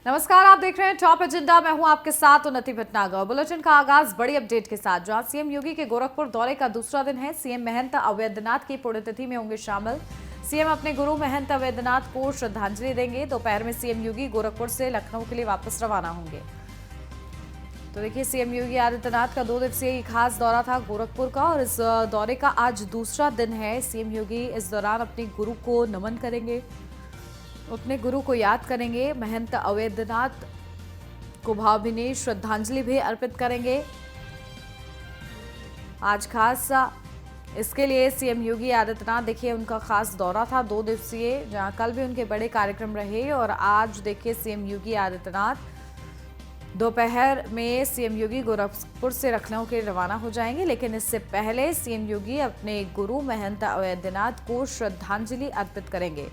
नमस्कार, आप देख रहे हैं टॉप एजेंडा। मैं हूं आपके साथ उन्नति भटनागर। बुलेटिन का आगाज बड़ी अपडेट के साथ, जहां सीएम योगी के गोरखपुर दौरे का दूसरा दिन है। सीएम महंत अवैधनाथ की पुण्यतिथि में होंगे शामिल। सीएम अपने गुरु महंत अवैधनाथ को श्रद्धांजलि देंगे। दोपहर में सीएम योगी गोरखपुर से लखनऊ के लिए वापस रवाना होंगे। तो देखिए, सीएम योगी आदित्यनाथ का 2 दिवसीय खास दौरा था गोरखपुर का, और इस दौरे का आज दूसरा दिन है। सीएम योगी इस दौरान अपने गुरु को नमन करेंगे, अपने गुरु को याद करेंगे। महंत अवैधनाथ को भावभीनी श्रद्धांजलि भी अर्पित करेंगे। आज खास इसके लिए सीएम योगी आदित्यनाथ, देखिए, उनका खास दौरा था 2 दिवसीय, जहां कल भी उनके बड़े कार्यक्रम रहे। और आज देखिए, सीएम योगी आदित्यनाथ दोपहर में सीएम योगी गोरखपुर से लखनऊ के लिए रवाना हो जाएंगे। लेकिन इससे पहले सीएम योगी अपने गुरु महंत अवैधनाथ को श्रद्धांजलि अर्पित करेंगे।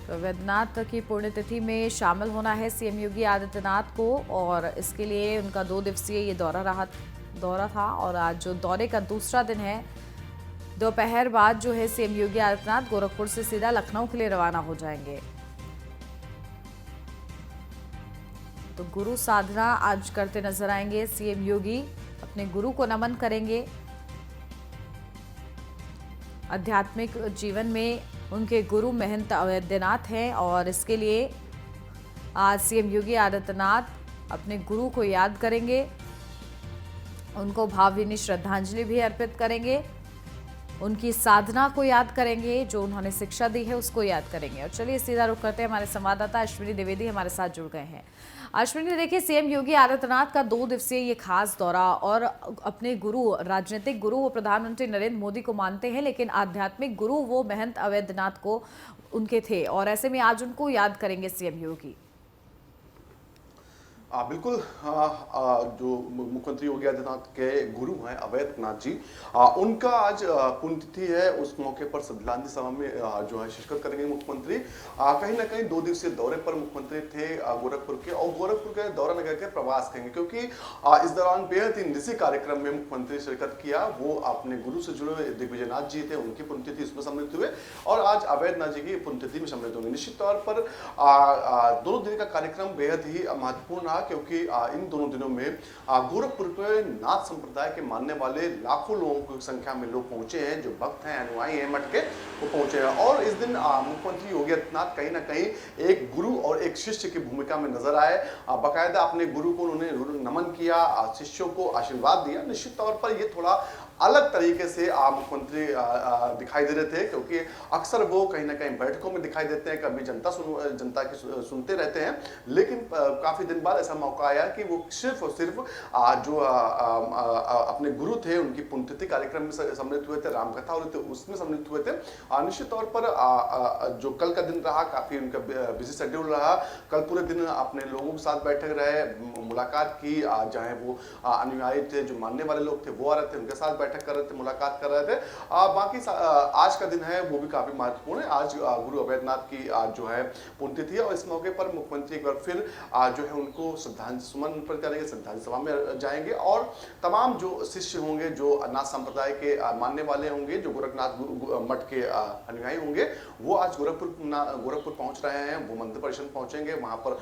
तो अवैधनाथ की पुण्यतिथि में शामिल होना है सीएम योगी आदित्यनाथ को, और इसके लिए उनका 2 दिवसीय ये दौरा था। और आज जो दौरे का दूसरा दिन है, दोपहर बाद जो है सीएम योगी आदित्यनाथ गोरखपुर से सीधा लखनऊ के लिए रवाना हो जाएंगे। तो गुरु साधना आज करते नजर आएंगे सीएम योगी, अपने गुरु को नमन करेंगे। आध्यात्मिक जीवन में उनके गुरु महंत अवैधनाथ हैं, और इसके लिए आज सीएम योगी आदित्यनाथ अपने गुरु को याद करेंगे, उनको भावभीनी श्रद्धांजलि भी अर्पित करेंगे, उनकी साधना को याद करेंगे, जो उन्होंने शिक्षा दी है उसको याद करेंगे। और चलिए सीधा रुख करते हैं, हमारे संवाददाता अश्विनी द्विवेदी हमारे साथ जुड़ गए हैं। अश्विनी, देखिए, सीएम योगी आदित्यनाथ का 2 दिवसीय ये खास दौरा, और अपने गुरु, राजनीतिक गुरु वो प्रधानमंत्री नरेंद्र मोदी को मानते हैं, लेकिन आध्यात्मिक गुरु वो महंत अवैधनाथ को उनके थे, और ऐसे में आज उनको याद करेंगे सीएम योगी। बिल्कुल। जो मुख्यमंत्री योगी आदित्यनाथ के गुरु हैं अवैधनाथ जी, उनका आज पुण्यतिथि है। उस मौके पर श्रद्धांजलि सभा में जो है शिरकत करेंगे मुख्यमंत्री। कहीं ना कहीं 2 दिवसीय दौरे पर मुख्यमंत्री थे गोरखपुर के, और गोरखपुर के दौरा न करके प्रवास करेंगे, क्योंकि इस दौरान बेहद ही निजी कार्यक्रम में मुख्यमंत्री शिरकत किया। वो अपने गुरु से जुड़े हुए दिग्विजयनाथ जी थे, उनकी पुण्यतिथि इसमें सम्मिलित हुए, और आज अवैधनाथ जी की पुण्यतिथि में सम्मिलित होंगे। निश्चित तौर पर दोनों दिन का कार्यक्रम बेहद ही महत्वपूर्ण रहा, क्योंकि इन दोनों दिनों में गोरखपुर के नाथ संप्रदाय के मानने वाले लाखों लोगों की संख्या में लोग पहुंचे हैं, जो भक्त हैं, अनुयायी हैं मठ के, वो पहुंचे हैं। और इस दिन मुख्यमंत्री योगी आदित्यनाथ कहीं ना कहीं एक गुरु और एक शिष्य की भूमिका में नजर आए। बाकायदा अपने गुरु को उन्होंने नमन किया, शिष्यों को आशीर्वाद दिया। निश्चित तौर पर ये थोड़ा अलग तरीके से मुख्यमंत्री दिखाई दे रहे थे, क्योंकि अक्सर वो कहीं ना कहीं बैठकों में दिखाई देते हैं, कभी जनता की सुनते रहते हैं। लेकिन काफी दिन बाद ऐसा मौका आया कि वो सिर्फ और सिर्फ जो अपने गुरु थे उनकी पुण्यतिथि कार्यक्रम में सम्मिलित हुए थे, रामकथा हो रही थी उसमें सम्मिलित हुए थे। निश्चित तौर पर जो कल का दिन रहा, काफी उनका बिजी शेड्यूल रहा। कल पूरे दिन अपने लोगों के साथ बैठे रहे, मुलाकात की, चाहे वो अनुयायी थे, जो मानने वाले लोग थे वो आ रहे थे, उनके साथ बैठक कर रहे थे, मुलाकात कर रहे थे। बाकी आज का दिन है वो भी काफी महत्वपूर्ण है। आज गुरु अवैधनाथ की आज जो है पुण्यतिथि है, और इस मौके पर मुख्यमंत्री एक बार फिर जो है उनको श्रद्धांजलि सुमन अर्पित करेंगे, श्रद्धांजलि सभा में जाएंगे। और तमाम जो शिष्य होंगे, जो नाथ संप्रदाय के मानने वाले होंगे, जो गोरखनाथ मठ के अनुयायी होंगे, वो आज गोरखपुर पहुंच रहे हैं। वो मंदिर परिसर पहुंचेंगे, वहां पर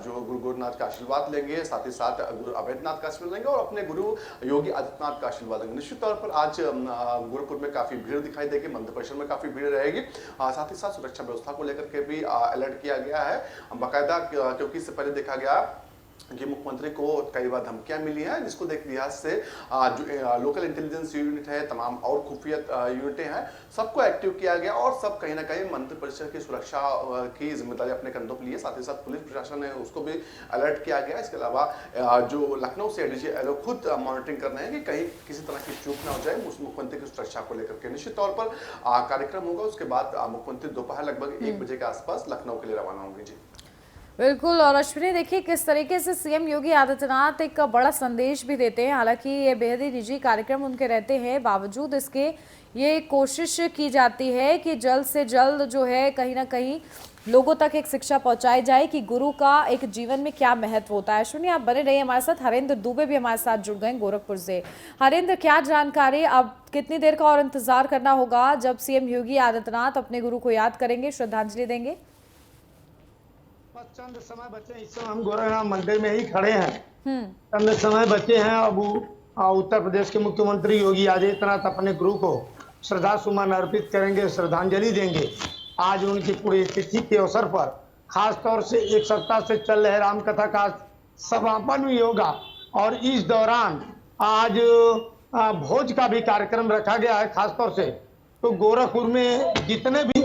जो गुरु गोरखनाथ का आशीर्वाद लेंगे, साथ ही साथ गुरु अवैधनाथ का आशीर्वाद लेंगे, और अपने गुरु योगी आदित्यनाथ का आशीर्वाद लेंगे। निश्चित तौर पर आज गोरखपुर में काफी भीड़ दिखाई देगी, मंदिर परिसर में काफी भीड़ रहेगी। साथ ही साथ सुरक्षा व्यवस्था को लेकर के भी अलर्ट किया गया है बाकायदा, क्योंकि इससे पहले देखा गया कि मुख्यमंत्री को कई बार धमकियां मिली हैं, जिसको देख लिहाज से जो लोकल इंटेलिजेंस यूनिट है, तमाम और खुफिया यूनिटें हैं, सबको एक्टिव किया गया, और सब कहीं ना कहीं मंत्रि परिषद की सुरक्षा की जिम्मेदारी अपने कंधों पर लिए। साथ ही साथ पुलिस प्रशासन है उसको भी अलर्ट किया गया। इसके अलावा जो लखनऊ से एडीजी खुद मॉनिटरिंग कर रहे हैं कि कहीं किसी तरह की चूक ना हो जाए उस मुख्यमंत्री की सुरक्षा को लेकर के। निश्चित तौर पर कार्यक्रम होगा, उसके बाद मुख्यमंत्री दोपहर लगभग 1 बजे के आसपास लखनऊ के लिए रवाना होंगे। जी बिल्कुल। और अश्विनी, देखिए, किस तरीके से सीएम योगी आदित्यनाथ एक बड़ा संदेश भी देते हैं। हालांकि ये बेहद ही निजी कार्यक्रम उनके रहते हैं, बावजूद इसके ये कोशिश की जाती है कि जल्द से जल्द जो है कहीं ना कहीं लोगों तक एक शिक्षा पहुंचाई जाए कि गुरु का एक जीवन में क्या महत्व होता है। सुनिए, आप बने रहिए हमारे साथ। हरेंद्र दुबे भी हमारे साथ जुड़ गए गोरखपुर से। हरेंद्र, क्या जानकारी, अब कितनी देर का और इंतजार करना होगा जब सीएम योगी आदित्यनाथ अपने गुरु को याद करेंगे, श्रद्धांजलि देंगे? बस चंद समय बचे, इस समय हम गोरखनाथ मंदिर में ही खड़े हैं। हम्म। चंद समय बचे हैं। अब उत्तर प्रदेश के मुख्यमंत्री योगी आदित्यनाथ अपने गुरु को श्रद्धा सुमन अर्पित करेंगे, श्रद्धांजलि देंगे। आज उनकी पूरी तिथि के अवसर पर खास तौर से एक सप्ताह से चल रहे रामकथा का समापन भी होगा और इस दौरान आज भोज का भी कार्यक्रम रखा गया है। खास तौर से तो गोरखपुर में जितने भी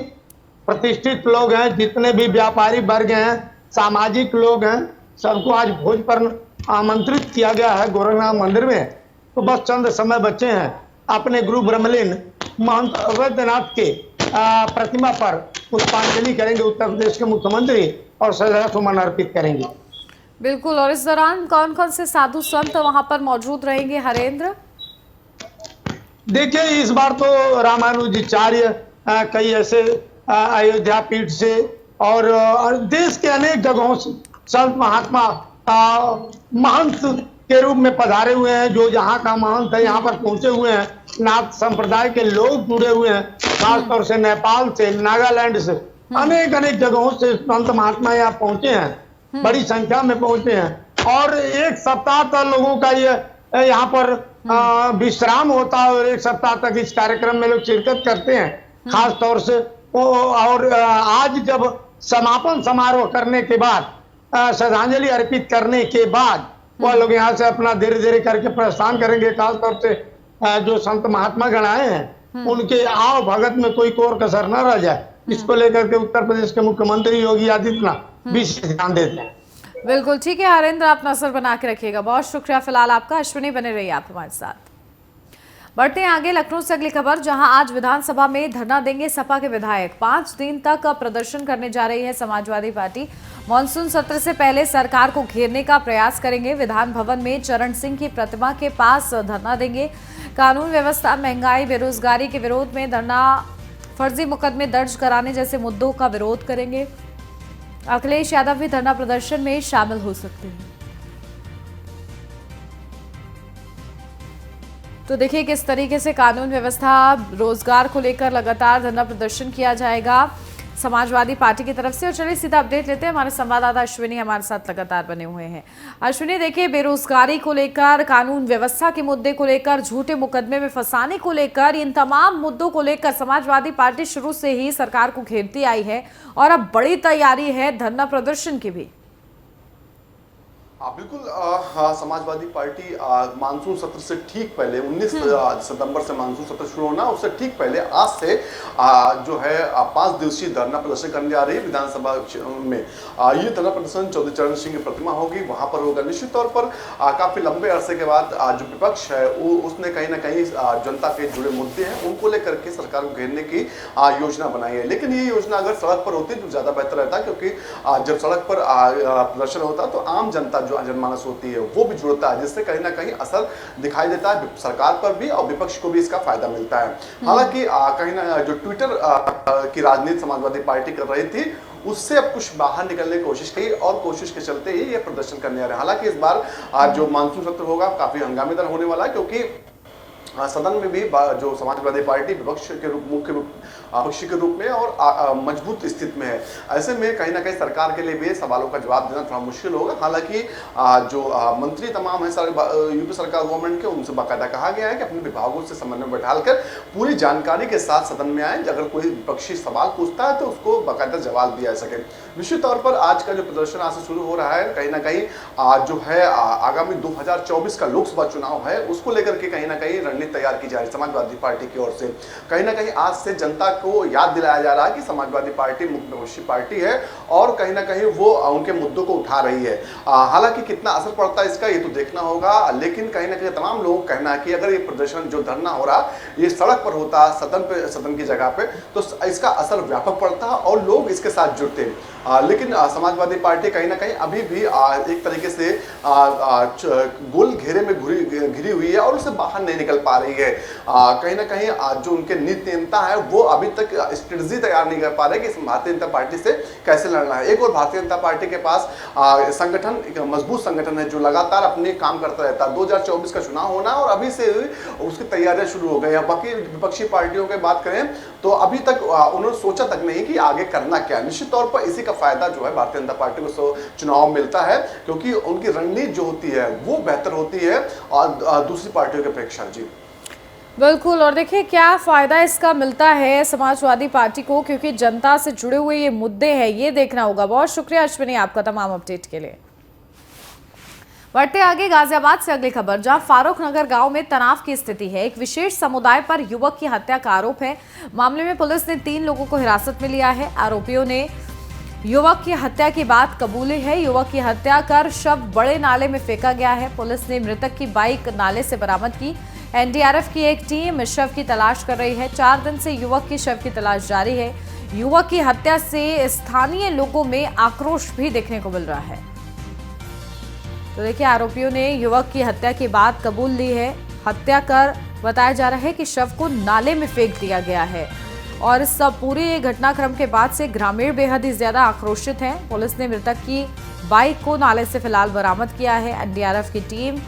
प्रतिष्ठित लोग हैं, जितने भी व्यापारी वर्ग हैं, सामाजिक लोग हैं, सबको आज भोज पर आमंत्रित किया गया है गोरखनाथ मंदिर में। तो बस चंद समय बचे हैं, अपने गुरु ब्रह्मलीन महंत अवैधनाथ के प्रतिमा पर पुष्पांजलि करेंगे उत्तर प्रदेश के मुख्यमंत्री और श्रद्धा सुमन अर्पित करेंगे। बिल्कुल। और इस दौरान कौन कौन से साधु संत वहां पर मौजूद रहेंगे हरेंद्र? देखिए, इस बार तो रामानुजाचार्य कई ऐसे अयोध्या पीठ से और देश के अनेक जगहों से संत महात्मा महंत के रूप में पधारे हुए हैं। जो यहाँ का महंत है यहाँ पर पहुंचे हुए हैं। नाथ संप्रदाय के लोग जुड़े हुए हैं, खासतौर से नेपाल से, नागालैंड से, अनेक अनेक जगहों से संत महात्मा यहाँ पहुंचे हैं, बड़ी संख्या में पहुंचे हैं। और एक सप्ताह तक लोगों का ये यहाँ पर विश्राम होता है और एक सप्ताह तक इस कार्यक्रम में लोग शिरकत करते हैं। खास तौर से और आज जब समापन समारोह करने के बाद, श्रद्धांजलि अर्पित करने के बाद वह लोग यहाँ से अपना धीरे धीरे करके प्रस्थान करेंगे। खासतौर से जो संत महात्मा गण आए हैं उनके आव भगत में कोई कोर कसर न रह जाए, इसको लेकर के उत्तर प्रदेश के मुख्यमंत्री योगी आदित्यनाथ विशेष ध्यान देते हैं। बिल्कुल ठीक है हरेंद्र, आप नजर बना के रखिएगा। बहुत शुक्रिया फिलहाल आपका। अश्विनी बने रहिए आप हमारे साथ। बढ़ते हैं आगे लखनऊ से अगली खबर, जहां आज विधानसभा में धरना देंगे सपा के विधायक। 5 दिन तक प्रदर्शन करने जा रही है समाजवादी पार्टी। मॉनसून सत्र से पहले सरकार को घेरने का प्रयास करेंगे। विधान भवन में चरण सिंह की प्रतिमा के पास धरना देंगे। कानून व्यवस्था, महंगाई, बेरोजगारी के विरोध में धरना, फर्जी मुकदमे दर्ज कराने जैसे मुद्दों का विरोध करेंगे। अखिलेश यादव भी धरना प्रदर्शन में शामिल हो सकते हैं। तो देखिए किस तरीके से कानून व्यवस्था, रोजगार को लेकर लगातार धरना प्रदर्शन किया जाएगा समाजवादी पार्टी की तरफ से। और चलिए सीधा अपडेट लेते हैं, हमारे संवाददाता अश्विनी हमारे साथ लगातार बने हुए हैं। अश्विनी, देखिए बेरोजगारी को लेकर, कानून व्यवस्था के मुद्दे को लेकर, झूठे मुकदमे में फंसाने को लेकर, इन तमाम मुद्दों को लेकर समाजवादी पार्टी शुरू से ही सरकार को घेरती आई है और अब बड़ी तैयारी है धरना प्रदर्शन की भी। बिल्कुल। समाजवादी पार्टी मानसून सत्र से ठीक पहले 19 सितंबर से मानसून सत्र शुरू होना, उससे ठीक पहले आज से जो है 5 दिवसीय धरना प्रदर्शन करने जा रही है विधानसभा में। ये धरना प्रदर्शन चौधरी चरण सिंह की प्रतिमा होगी, वहां पर होगा। निश्चित तौर पर काफी लंबे अरसे के बाद जो विपक्ष है उसने कहीं ना कहीं जनता के जुड़े मुद्दे हैं उनको लेकर के सरकार को घेरने की योजना बनाई है। लेकिन ये योजना अगर सड़क पर होती तो ज्यादा बेहतर रहता, क्योंकि जब सड़क पर प्रदर्शन होता तो आम जनता जो जनमानस होती है वो भी जुड़ता है, जिससे कहीं ना कहीं असर दिखाई देता है सरकार पर भी और विपक्ष को भी इसका फायदा मिलता है। हालांकि कहीं ना जो ट्विटर की राजनीति समाजवादी पार्टी कर रही थी उससे अब कुछ बाहर निकलने की कोशिश की और कोशिश के चलते ही ये प्रदर्शन करने आ रहे हैं। हालांकि इस बार जो मानसून सत्र होगा काफी हंगामेदार होने वाला है, क्योंकि सदन में भी जो समाजवादी पार्टी विपक्ष के रूप मुख्य पक्षी के रूप में और मजबूत स्थिति में है। ऐसे में कहीं ना कहीं सरकार के लिए भी सवालों का जवाब देना थोड़ा मुश्किल होगा। हालांकि जो मंत्री तमाम है यूपी सरकार गवर्नमेंट के, उनसे बाकायदा कहा गया है कि अपने विभागों से समन्वय बैठाकर पूरी जानकारी के साथ सदन में आए। अगर कोई विपक्षी सवाल पूछता है तो उसको बाकायदा जवाब दिया जा सके। निश्चित तौर पर आज का जो प्रदर्शन आज से शुरू हो रहा है, कहीं ना कहीं जो है आगामी 2024 का लोकसभा चुनाव है उसको लेकर के कहीं ना कहीं रणनीति तैयार की जा रही है समाजवादी पार्टी की ओर से। कहीं ना कहीं आज से जनता को याद दिलाया जा रहा है कि समाजवादी पार्टी मुख्यमंत्री पार्टी है और कहीं ना कहीं वो उनके मुद्दों को उठा रही है। हालांकि कितना असर पड़ता है इसका ये तो देखना होगा, लेकिन कहीं ना कहीं तमाम लोगों का कहना है कि अगर ये प्रदर्शन जो धरना हो रहा ये सड़क पर होता, सदन की जगह पे, तो इसका असर व्यापक पड़ता और लोग इसके साथ जुड़ते। लेकिन समाजवादी पार्टी कहीं ना कहीं अभी भी एक तरीके से गोल घेरे में घिरी हुई है और उससे बाहर नहीं निकल पा पा रही है। कहीं ना कहीं जो उनके नीति नेता है वो अभी तक स्ट्रेटजी तैयार नहीं कर पा रहे कि इस भारतीय जनता पार्टी से कैसे लड़ना है। एक और भारतीय जनता पार्टी के पास संगठन, एक मजबूत संगठन है जो लगातार अपने काम करता रहता है। 2024 का चुनाव होना है और अभी से उसकी तैयारियां शुरू हो गई हैं। बाकी विपक्षी पार्टियों की बात करें तो अभी तक उन्होंने सोचा तक नहीं कि आगे करना क्या। निश्चित तौर पर इसी का फायदा जो है भारतीय जनता पार्टी को चुनाव मिलता है, क्योंकि उनकी रणनीति जो होती है वो बेहतर होती है और दूसरी पार्टियों की अपेक्षा। जी बिल्कुल। और देखिए क्या फायदा इसका मिलता है समाजवादी पार्टी को, क्योंकि जनता से जुड़े हुए ये मुद्दे हैं, ये देखना होगा। बहुत शुक्रिया अश्विनी आपका तमाम अपडेट के लिए। बढ़ते आगे गाजियाबाद से अगली खबर, जहां फारूक नगर गांव में तनाव की स्थिति है। एक विशेष समुदाय पर युवक की हत्या का आरोप है। मामले में पुलिस ने 3 लोगों को हिरासत में लिया है। आरोपियों ने युवक की हत्या की बात कबूली है। युवक की हत्या कर शव बड़े नाले में फेंका गया है। पुलिस ने मृतक की बाइक नाले से बरामद की। एनडीआरएफ की एक टीम शव की तलाश कर रही है। 4 दिन से युवक की शव की तलाश जारी है। युवक की हत्या से स्थानीय लोगों में आक्रोश भी देखने को मिल रहा है। तो देखिए आरोपियों ने युवक की हत्या की बात कबूल ली है। हत्या कर बताया जा रहा है कि शव को नाले में फेंक दिया गया है। और इस पूरे घटनाक्रम के बाद से ग्रामीण बेहद ही ज्यादा आक्रोशित हैं। पुलिस ने मृतक की बाइक को नाले से फिलहाल बरामद किया है। एनडीआरएफ की टीम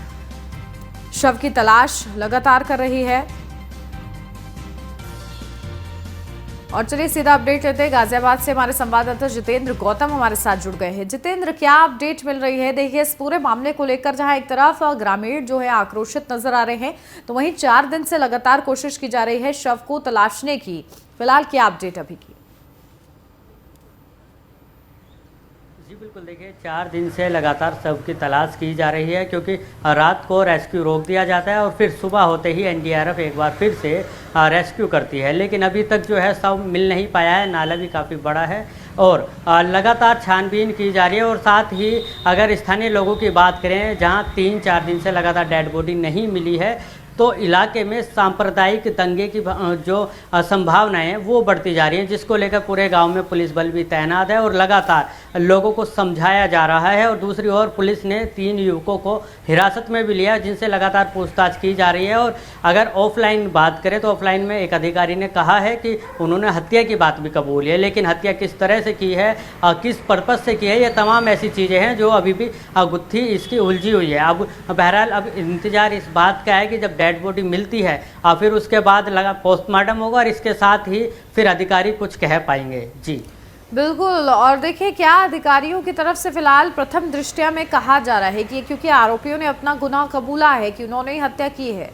शव की तलाश लगातार कर रही है। और चलिए सीधा अपडेट लेते हैं गाजियाबाद से। हमारे संवाददाता जितेंद्र गौतम हमारे साथ जुड़ गए हैं। जितेंद्र, क्या अपडेट मिल रही है? देखिए इस पूरे मामले को लेकर जहां एक तरफ ग्रामीण जो है आक्रोशित नजर आ रहे हैं, तो वहीं 4 दिन से लगातार कोशिश की जा रही है शव को तलाशने की। फिलहाल क्या अपडेट अभी की? जी बिल्कुल, देखिए 4 दिन से लगातार शव की तलाश की जा रही है, क्योंकि रात को रेस्क्यू रोक दिया जाता है और फिर सुबह होते ही एनडीआरएफ एक बार फिर से रेस्क्यू करती है। लेकिन अभी तक जो है शव मिल नहीं पाया है। नाला भी काफ़ी बड़ा है और लगातार छानबीन की जा रही है। और साथ ही अगर स्थानीय लोगों की बात करें, जहां 3-4 दिन से लगातार डेड बॉडी नहीं मिली है, तो इलाके में सांप्रदायिक दंगे की जो संभावनाएं हैं वो बढ़ती जा रही हैं, जिसको लेकर पूरे गांव में पुलिस बल भी तैनात है और लगातार लोगों को समझाया जा रहा है। और दूसरी ओर पुलिस ने 3 युवकों को हिरासत में भी लिया, जिनसे लगातार पूछताछ की जा रही है। और अगर ऑफलाइन बात करें तो ऑफलाइन में एक अधिकारी ने कहा है कि उन्होंने हत्या की बात भी कबूली है, लेकिन हत्या किस तरह से की है, किस पर्पज़ से की है, ये तमाम ऐसी चीज़ें हैं जो अभी भी गुत्थी इसकी उलझी हुई है। अब बहरहाल अब इंतजार इस बात का है कि जब डेड बॉडी मिलती है फिर उसके बाद लगा पोस्टमार्टम होगा और इसके साथ ही फिर अधिकारी कुछ कह पाएंगे। जी बिल्कुल। और देखिए क्या अधिकारियों की तरफ से फिलहाल प्रथम दृष्टया में कहा जा रहा है कि क्योंकि आरोपियों ने अपना गुनाह कबूला है कि उन्होंने ही हत्या की है।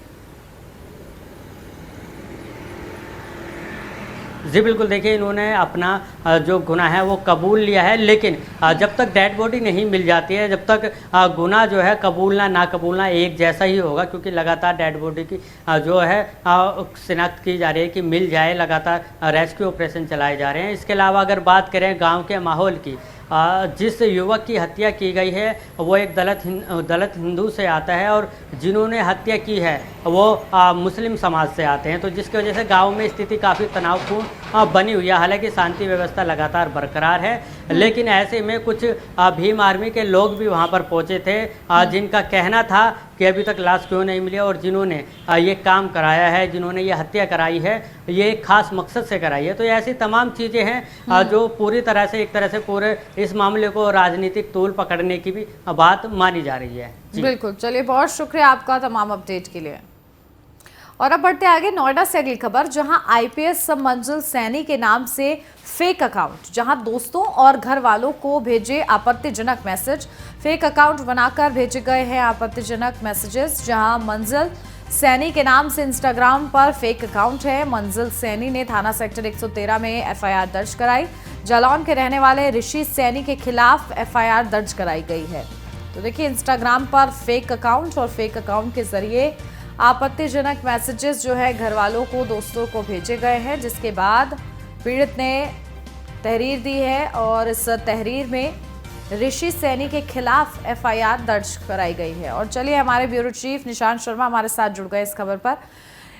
जी बिल्कुल, देखिए इन्होंने अपना जो गुनाह है वो कबूल लिया है, लेकिन जब तक डेड बॉडी नहीं मिल जाती है, जब तक गुनाह जो है कबूलना ना कबूलना एक जैसा ही होगा, क्योंकि लगातार डेड बॉडी की जो है शिनाख्त की जा रही है कि मिल जाए। लगातार रेस्क्यू ऑपरेशन चलाए जा रहे हैं। इसके अलावा अगर बात करें गांव के माहौल की, जिस युवक की हत्या की गई है वो एक दलित हिंदू से आता है और जिन्होंने हत्या की है वो मुस्लिम समाज से आते हैं, तो जिसकी वजह से गांव में स्थिति काफ़ी तनावपूर्ण बनी हुई है। हालांकि शांति व्यवस्था लगातार बरकरार है, लेकिन ऐसे में कुछ भीम आर्मी के लोग भी वहां पर पहुंचे थे, जिनका कहना था कि अभी तक लाश क्यों नहीं मिली और जिन्होंने ये काम कराया है, जिन्होंने ये हत्या कराई है, ये एक खास मकसद से कराई है। तो ऐसी तमाम चीज़ें हैं जो पूरी तरह से एक तरह से पूरे इस मामले को राजनीतिक तूल पकड़ने की भी बात मानी जा रही है। बिल्कुल, चलिए बहुत शुक्रिया आपका तमाम अपडेट के लिए। और अब बढ़ते आगे नोएडा से अगली खबर, जहां आईपीएस मंजिल सैनी के नाम से फेक अकाउंट, जहां दोस्तों और घर वालों को भेजे आपत्तिजनक मैसेज, फेक अकाउंट बनाकर भेजे गए हैं आपत्तिजनक मैसेजेस। जहां मंजिल सैनी के नाम से इंस्टाग्राम पर फेक अकाउंट है। मंजिल सैनी ने थाना सेक्टर 113 में एफआईआर दर्ज कराई। जालौन के रहने वाले ऋषि सैनी के खिलाफ एफआईआर दर्ज कराई गई है। तो देखिए इंस्टाग्राम पर फेक अकाउंट और फेक अकाउंट के जरिए आपत्तिजनक मैसेजेस जो है घर वालों को, दोस्तों को भेजे गए हैं, जिसके बाद पीड़ित ने तहरीर दी है और इस तहरीर में ऋषि सैनी के खिलाफ एफआईआर दर्ज कराई गई है। और चलिए हमारे ब्यूरो चीफ निशांत शर्मा हमारे साथ जुड़ गए इस खबर पर।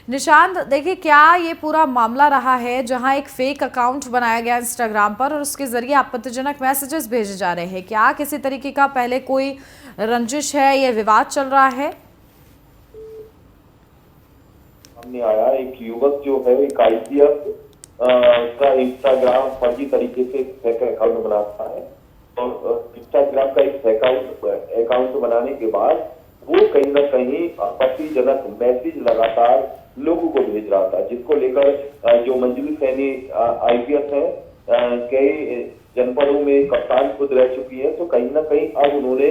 निशांत, देखिए क्या ये पूरा मामला रहा है जहां एक फेक अकाउंट बनाया गया इंस्टाग्राम पर और उसके जरिए आपत्तिजनक मैसेजेस भेजे जा रहे हैं? क्या किसी तरीके का पहले कोई रंजिश है या विवाद चल रहा है? सामने आया। एक युवक जो है, एक IPS का इंस्टाग्राम फर्जी तरीके से फेक अकाउंट बनाता है और इंस्टाग्राम का एक फेक अकाउंट बनाने के बाद वो कहीं ना कहीं आपत्तिजनक मैसेज लगातार लोगों को भेज रहा था, जिसको लेकर जो मंजूरी सैनी IPS है कई जनपदों में कप्तान खुद रह चुकी है। तो कहीं ना कहीं अब उन्होंने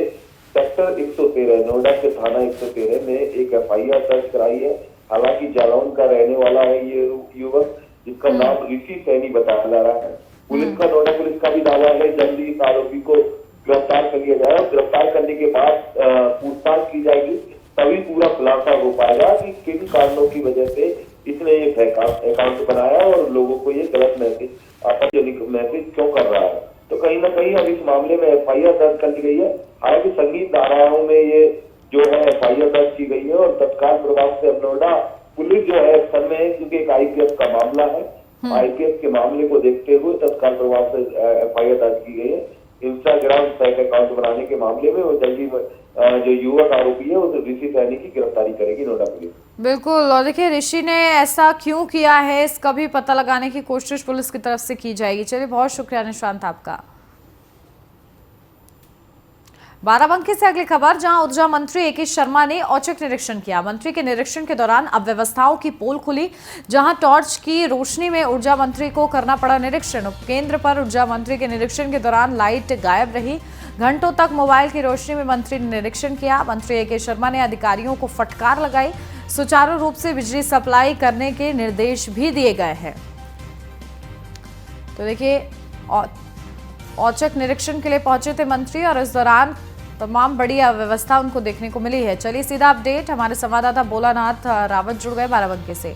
सेक्टर 113 नोएडा के थाना 113 में एक FIR दर्ज कराई है। हालांकि जालौन का रहने वाला है ये युवक, जिसका नाम ऋषि सैनी बताया जा रहा है। पुलिस का, नोएडा पुलिस का भी दावा है जल्दी इस आरोपी को गिरफ्तार कर लिया जाए और गिरफ्तार करने के बाद पूछताछ की जाएगी, तभी पूरा खुलासा हो पाएगा कि किन कारणों की वजह से इसने ये फेक अकाउंट बनाया और लोगों को ये गलत मैसेज, आपत्तिजनक मैसेज क्यों कर रहा है। तो कहीं ना कहीं अब इस मामले में FIR दर्ज कर ली गई है। हालांकि संगीत धाराओं में ये जो है FIR दर्ज की गई है और तत्काल प्रभाव से अब नोएडा पुलिस जो है एक्शन में है, क्योंकि एक IPS का मामला है। IPS के मामले को देखते हुए तत्काल प्रभाव से FIR दर्ज की गई है इंस्टाग्राम फेक अकाउंट बनाने के मामले में। और जल्दी जो युवक आरोपी है उस ऋषि सैनी की गिरफ्तारी करेगी नोएडा पुलिस। बिल्कुल, और देखिए ऋषि ने ऐसा क्यों किया है इसका भी पता लगाने की कोशिश पुलिस की तरफ से की जाएगी। चलिए, बहुत शुक्रिया निशांत आपका। बाराबंकी से अगली खबर, जहां ऊर्जा मंत्री AK शर्मा ने औचक निरीक्षण किया। मंत्री के निरीक्षण के दौरान अव्यवस्थाओं की पोल खुली, जहां टॉर्च की रोशनी में ऊर्जा मंत्री को करना पड़ा निरीक्षण। उपकेंद्र पर ऊर्जा मंत्री के निरीक्षण के दौरान लाइट गायब रही। घंटों तक मोबाइल की रोशनी में मंत्री ने निरीक्षण किया। मंत्री AK शर्मा ने अधिकारियों को फटकार लगाई। सुचारू रूप से बिजली सप्लाई करने के निर्देश भी दिए गए हैं। तो देखिए, औचक निरीक्षण के लिए पहुंचे थे मंत्री और इस दौरान तमाम बड़ी अव्यवस्था उनको देखने को मिली है। चलिए सीधा अपडेट, हमारे संवाददाता भोलानाथ रावत जुड़ गए बाराबंकी से।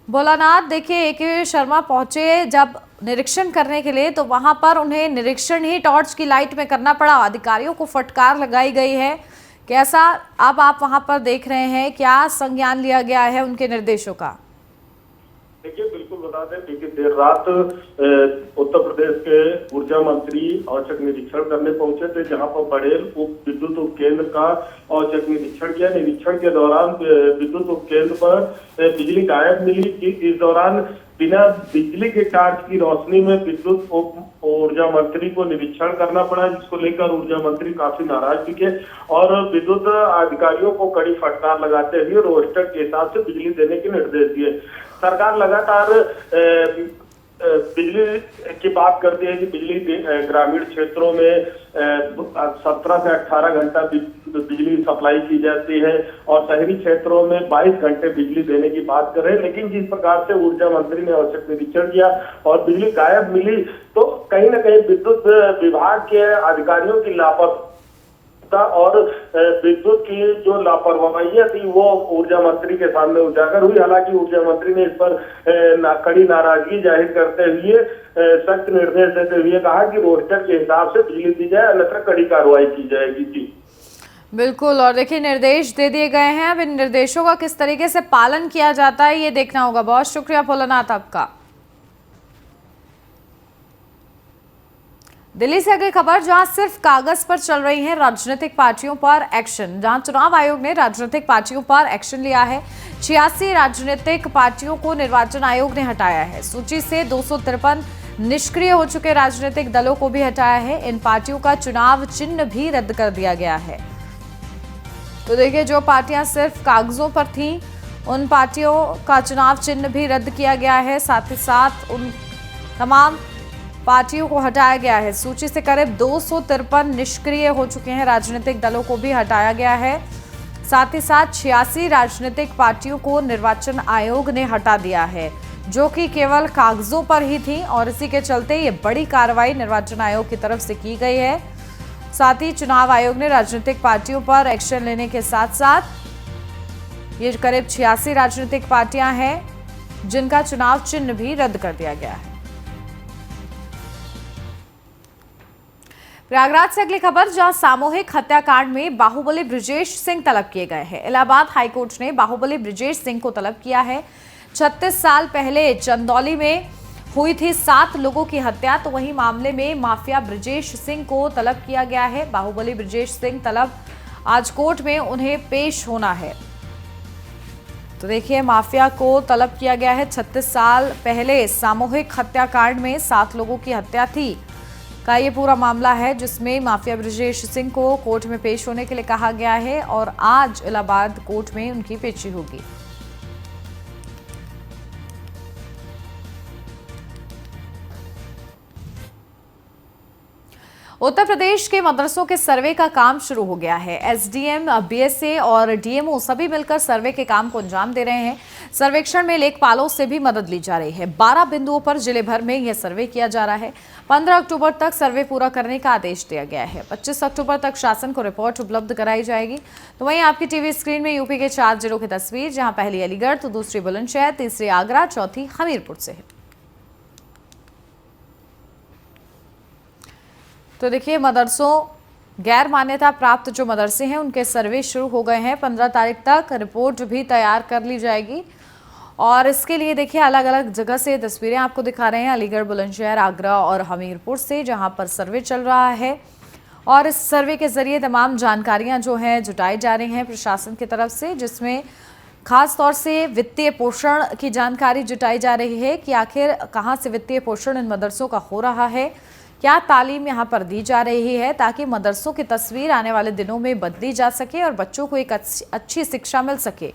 भोलानाथ, देखिए AK शर्मा पहुंचे जब निरीक्षण करने के लिए, तो वहां पर उन्हें निरीक्षण ही टॉर्च की लाइट में करना पड़ा। अधिकारियों को फटकार लगाई गई है। कैसा अब आप वहां पर देख रहे हैं, क्या संज्ञान लिया गया है उनके निर्देशों का? देखिए, बिल्कुल बता दें, देखिए देर रात उत्तर प्रदेश के ऊर्जा मंत्री औचक निरीक्षण करने पहुंचे थे, जहां पर बड़ेल उप विद्युत उपकेंद्र का औचक निरीक्षण किया। निरीक्षण के दौरान विद्युत उपकेंद्र पर बिजली गायब मिली। इस दौरान बिना बिजली के टार्च की रोशनी में विद्युत ऊर्जा मंत्री को निरीक्षण करना पड़ा, जिसको लेकर ऊर्जा मंत्री काफी नाराज दिखे और विद्युत अधिकारियों को कड़ी फटकार लगाते हुए रोस्टर के हिसाब से बिजली देने के निर्देश दिए। सरकार लगातार बिजली की बात करती है कि बिजली ग्रामीण क्षेत्रों में 17 से 18 घंटा बिजली सप्लाई की जाती है और शहरी क्षेत्रों में 22 घंटे बिजली देने की बात कर रहे हैं। लेकिन जिस प्रकार से ऊर्जा मंत्री ने औचक निरीक्षण किया और बिजली गायब मिली, तो कहीं न कहीं विद्युत विभाग के अधिकारियों की लापरवाही और विद्युत की जो लापरवाहियां थी वो ऊर्जा मंत्री के सामने उजागर हुई। हालांकि ऊर्जा मंत्री ने इस पर कड़ी नाराजगी जाहिर करते हुए सख्त निर्देश देते हुए कहा कि रोस्टर के हिसाब से बिजली दी जाए, अन्यथा कड़ी कार्रवाई की जाएगी। जी बिल्कुल, और देखिए निर्देश दे दिए गए हैं। अब इन निर्देशों का किस तरीके से पालन किया जाता है ये देखना होगा। बहुत शुक्रिया भोलानाथ आपका। दिल्ली से अगली खबर, जहां सिर्फ कागज पर चल रही है राजनीतिक पार्टियों पर एक्शन। जहां चुनाव आयोग ने राजनीतिक पार्टियों पर एक्शन लिया है। 86 राजनीतिक पार्टियों को निर्वाचन आयोग ने हटाया है। सूची से 253 निष्क्रिय हो चुके राजनीतिक दलों को भी हटाया है। इन पार्टियों का चुनाव चिन्ह भी रद्द कर दिया गया है। तो देखिए, जो पार्टियां सिर्फ कागजों पर थीं, उन पार्टियों का चुनाव चिन्ह भी रद्द किया गया है। साथ ही साथ उन तमाम पार्टियों को हटाया गया है। सूची से करीब 253 निष्क्रिय हो चुके हैं राजनीतिक दलों को भी हटाया गया है। साथ ही साथ 86 राजनीतिक पार्टियों को निर्वाचन आयोग ने हटा दिया है, जो कि केवल कागजों पर ही थी और इसी के चलते ये बड़ी कार्रवाई निर्वाचन आयोग की तरफ से की गई है। साथ ही चुनाव आयोग ने राजनीतिक पार्टियों पर एक्शन लेने के साथ साथ ये करीब 86 राजनीतिक पार्टियां हैं जिनका चुनाव चिन्ह भी रद्द कर दिया गया है। प्रयागराज से अगली खबर, जहां सामूहिक हत्याकांड में बाहुबली ब्रिजेश सिंह तलब किए गए हैं। इलाहाबाद हाईकोर्ट ने बाहुबली ब्रिजेश सिंह को तलब किया है। 36 साल पहले चंदौली में हुई थी 7 लोगों की हत्या, तो वही मामले में माफिया ब्रिजेश सिंह को तलब किया गया है। बाहुबली ब्रिजेश सिंह तलब आज कोर्ट में उन्हें पेश होना है। तो देखिए, माफिया को तलब किया गया है। 36 साल पहले सामूहिक हत्याकांड में 7 लोगों की हत्या थी का ये पूरा मामला है, जिसमें माफिया ब्रजेश सिंह को कोर्ट में पेश होने के लिए कहा गया है और आज इलाहाबाद कोर्ट में उनकी पेशी होगी। उत्तर प्रदेश के मदरसों के सर्वे का काम शुरू हो गया है। एसडीएम, बीएसए और डीएमओ सभी मिलकर सर्वे के काम को अंजाम दे रहे हैं। सर्वेक्षण में लेखपालों से भी मदद ली जा रही है। 12 बिंदुओं पर जिले भर में यह सर्वे किया जा रहा है। 15 अक्टूबर तक सर्वे पूरा करने का आदेश दिया गया है। 25 अक्टूबर तक शासन को रिपोर्ट उपलब्ध कराई जाएगी। तो वहीं आपकी टीवी स्क्रीन में यूपी के 4 जिलों की तस्वीर, जहां पहली अलीगढ़, तो दूसरी बुलंदशहर, तीसरी आगरा, चौथी हमीरपुर से है। तो देखिए, मदरसों गैर मान्यता प्राप्त जो मदरसे हैं उनके सर्वे शुरू हो गए हैं। 15 तारीख तक रिपोर्ट भी तैयार कर ली जाएगी और इसके लिए देखिए अलग अलग जगह से तस्वीरें आपको दिखा रहे हैं, अलीगढ़, बुलंदशहर, आगरा और हमीरपुर से, जहां पर सर्वे चल रहा है। और इस सर्वे के जरिए तमाम जानकारियां जो हैं जुटाई जा रही हैं प्रशासन की तरफ से, जिसमें खास तौर से वित्तीय पोषण की जानकारी जुटाई जा रही है कि आखिर कहां से वित्तीय पोषण इन मदरसों का हो रहा है, क्या तालीम यहाँ पर दी जा रही है, ताकि मदरसों की तस्वीर आने वाले दिनों में बदली जा सके और बच्चों को एक अच्छी शिक्षा मिल सके।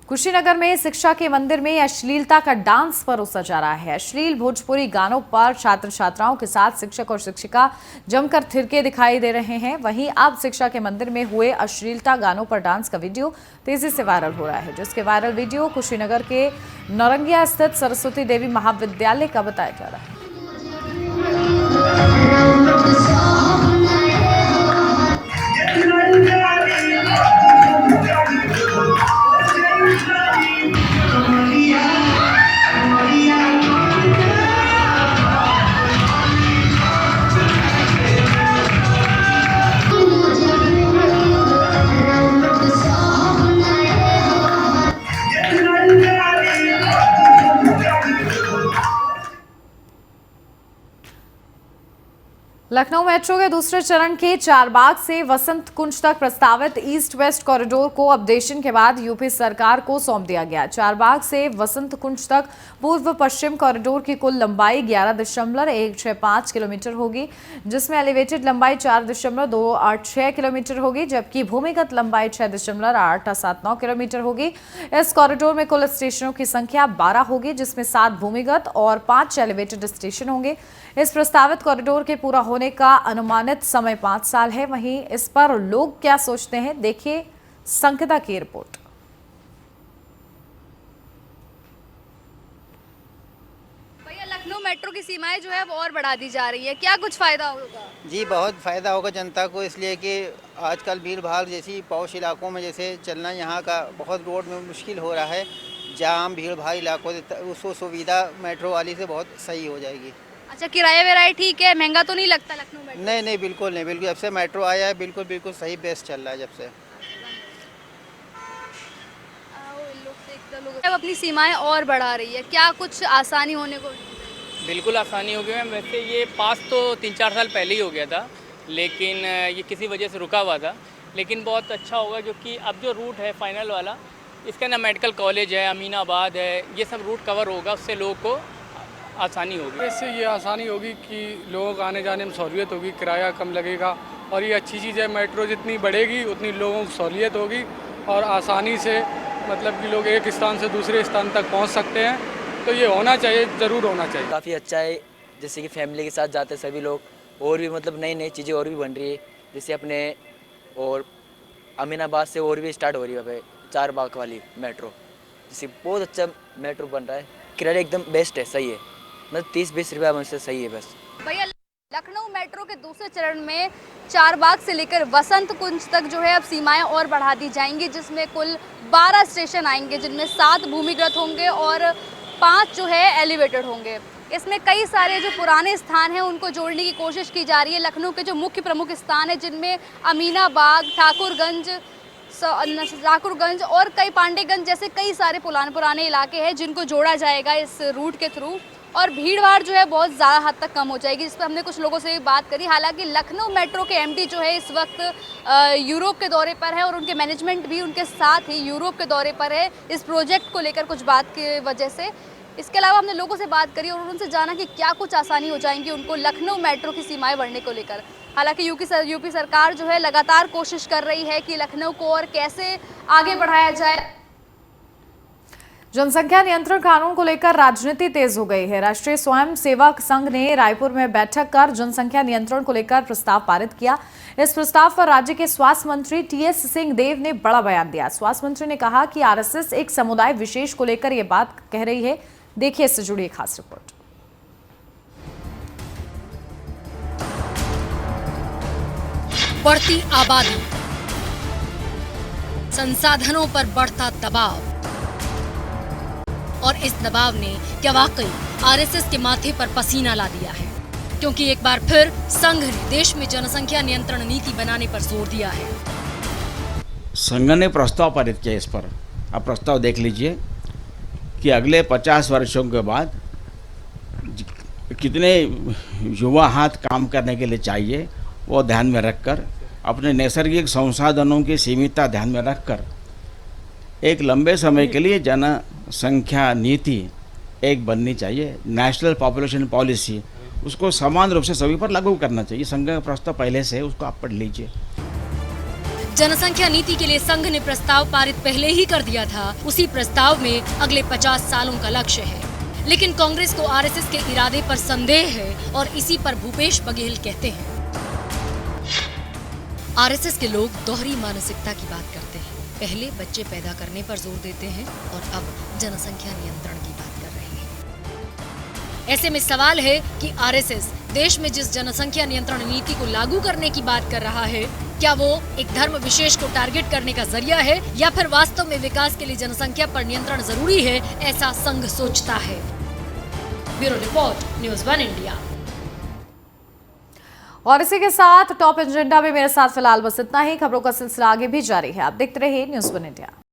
कुशीनगर में शिक्षा के मंदिर में अश्लीलता का डांस परोसा जा रहा है। अश्लील भोजपुरी गानों पर छात्र छात्राओं के साथ शिक्षक और शिक्षिका जमकर थिरके दिखाई दे रहे हैं। वहीं अब शिक्षा के मंदिर में हुए अश्लीलता गानों पर डांस का वीडियो तेजी से वायरल हो रहा है, जिसके वायरल वीडियो कुशीनगर के नौरंगिया स्थित सरस्वती देवी महाविद्यालय का बताया जा रहा है। लखनऊ मेट्रो के दूसरे चरण के चारबाग से वसंत कुंज तक प्रस्तावित ईस्ट वेस्ट कॉरिडोर को अपडेशन के बाद यूपी सरकार को सौंप दिया गया। चारबाग से वसंत कुंज तक पूर्व पश्चिम कॉरिडोर की कुल लंबाई 11.165 किलोमीटर होगी, जिसमें एलिवेटेड लंबाई 4.286 किलोमीटर होगी, जबकि भूमिगत लंबाई 6.879 किलोमीटर होगी। इस कॉरिडोर में कुल स्टेशनों की संख्या 12 होगी, जिसमें 7 भूमिगत और 5 एलिवेटेड स्टेशन होंगे। इस प्रस्तावित कॉरिडोर के पूरा होने का अनुमानित समय 5 साल है। वहीं इस पर लोग क्या सोचते हैं, देखिए संकिता की रिपोर्ट। भैया, लखनऊ मेट्रो की सीमाएं जो है वो और बढ़ा दी जा रही है, क्या कुछ फायदा होगा? जी बहुत फ़ायदा होगा जनता को, इसलिए कि आजकल भीड़ भाड़ जैसी पॉश इलाकों में जैसे चलना यहाँ का बहुत रोड में मुश्किल हो रहा है। जाम भीड़ भाड़ इलाकों उसको सुविधा मेट्रो वाली से बहुत सही हो जाएगी। अच्छा, किराया विराया ठीक है, महंगा तो नहीं लगता लखनऊ मेट्रो? नहीं नहीं, बिल्कुल नहीं, बिल्कुल जब से मेट्रो आया है बिल्कुल बिल्कुल सही बेस्ट चल रहा है जब से। अब अपनी सीमाएं और बढ़ा रही है, क्या कुछ आसानी होने को? बिल्कुल आसानी हो गई है। वैसे ये पास तो 3-4 साल पहले ही हो गया था, लेकिन ये किसी वजह से रुका हुआ था, लेकिन बहुत अच्छा होगा क्योंकि अब जो रूट है फाइनल वाला, इसका ना मेडिकल कॉलेज है, अमीनाबाद है, ये सब रूट कवर होगा, उससे लोगों को आसानी होगी। इससे ये आसानी होगी कि लोगों को आने जाने में सहूलियत होगी, किराया कम लगेगा और ये अच्छी चीज़ है। मेट्रो जितनी बढ़ेगी उतनी लोगों को सहूलियत होगी और आसानी से मतलब कि लोग एक स्थान से दूसरे स्थान तक पहुंच सकते हैं, तो ये होना चाहिए, ज़रूर होना चाहिए। काफ़ी अच्छा है, जैसे कि फैमिली के साथ जाते हैं सभी लोग, और भी मतलब नई नई चीज़ें और भी बन रही है, जैसे अपने और अमीनाबाद से और भी स्टार्ट हो रही है चारबाग वाली मेट्रो, जिससे बहुत अच्छा मेट्रो बन रहा है। किराया एकदम बेस्ट है, सही है, मतलब 30-20 रुपया मुझसे सही है बस। भैया, लखनऊ मेट्रो के दूसरे चरण में चारबाग से लेकर वसंत कुंज तक जो है अब सीमाएं और बढ़ा दी जाएंगी, जिसमें कुल 12 स्टेशन आएंगे, जिनमें 7 भूमिगत होंगे और 5 जो है एलिवेटेड होंगे। इसमें कई सारे जो पुराने स्थान हैं उनको जोड़ने की कोशिश की जा रही है। लखनऊ के जो मुख्य प्रमुख स्थान हैं, जिनमें अमीनाबाग, ठाकुरगंज और कई पांडेगंज जैसे कई सारे पुराने इलाके हैं, जिनको जोड़ा जाएगा इस रूट के थ्रू। और भीड़-भाड़ जो है बहुत ज़्यादा हद तक कम हो जाएगी, जिस पर हमने कुछ लोगों से बात करी। हालांकि लखनऊ मेट्रो के एमडी जो है इस वक्त यूरोप के दौरे पर है और उनके मैनेजमेंट भी उनके साथ ही यूरोप के दौरे पर है इस प्रोजेक्ट को लेकर कुछ बात की वजह से। इसके अलावा हमने लोगों से बात करी और उनसे जाना कि क्या कुछ आसानी हो जाएंगी उनको लखनऊ मेट्रो की सीमाएं बढ़ने को लेकर। हालांकि यूपी सरकार जो है लगातार कोशिश कर रही है कि लखनऊ को और कैसे आगे बढ़ाया जाए। जनसंख्या नियंत्रण कानून को लेकर राजनीति तेज हो गई है। राष्ट्रीय स्वयं सेवक संघ ने रायपुर में बैठक कर जनसंख्या नियंत्रण को लेकर प्रस्ताव पारित किया। इस प्रस्ताव पर राज्य के स्वास्थ्य मंत्री टीएस सिंहदेव ने बड़ा बयान दिया। स्वास्थ्य मंत्री ने कहा कि आरएसएस एक समुदाय विशेष को लेकर यह बात कह रही है। देखिए इससे जुड़ी एक खास रिपोर्ट। बढ़ती आबादी, संसाधनों पर बढ़ता दबाव और इस दबाव ने क्या वाकई आरएसएस के माथे पर पसीना ला दिया है, क्योंकि एक बार फिर संघ ने देश में जनसंख्या नियंत्रण नीति बनाने पर जोर दिया है। संघ ने प्रस्ताव पारित किया इस पर। आप प्रस्ताव देख लीजिए कि अगले 50 वर्षों के बाद कितने युवा हाथ काम करने के लिए चाहिए, वो ध्यान में रखकर अपने नैसर्गिक संसाधनों की सीमितता ध्यान में रखकर एक लंबे समय के लिए जनसंख्या नीति एक बननी चाहिए। नेशनल पॉपुलेशन पॉलिसी, उसको समान रूप से सभी पर लागू करना चाहिए। संघ का प्रस्ताव पहले से है, उसको आप पढ़ लीजिए। जनसंख्या नीति के लिए संघ ने प्रस्ताव पारित पहले ही कर दिया था। उसी प्रस्ताव में अगले 50 सालों का लक्ष्य है, लेकिन कांग्रेस को आरएसएस के इरादे पर संदेह है और इसी पर भूपेश बघेल कहते हैं, आरएसएस के लोग दोहरी मानसिकता की बात करते हैं। पहले बच्चे पैदा करने पर जोर देते हैं और अब जनसंख्या नियंत्रण की बात कर रहे हैं। ऐसे में सवाल है कि आरएसएस देश में जिस जनसंख्या नियंत्रण नीति को लागू करने की बात कर रहा है, क्या वो एक धर्म विशेष को टारगेट करने का जरिया है या फिर वास्तव में विकास के लिए जनसंख्या पर नियंत्रण जरूरी है, ऐसा संघ सोचता है। Bureau report, news 1 India. और इसी के साथ टॉप एजेंडा में मेरे साथ फिलहाल बस इतना ही। खबरों का सिलसिला आगे भी जारी है। आप देखते रहिए न्यूज़ 1 इंडिया।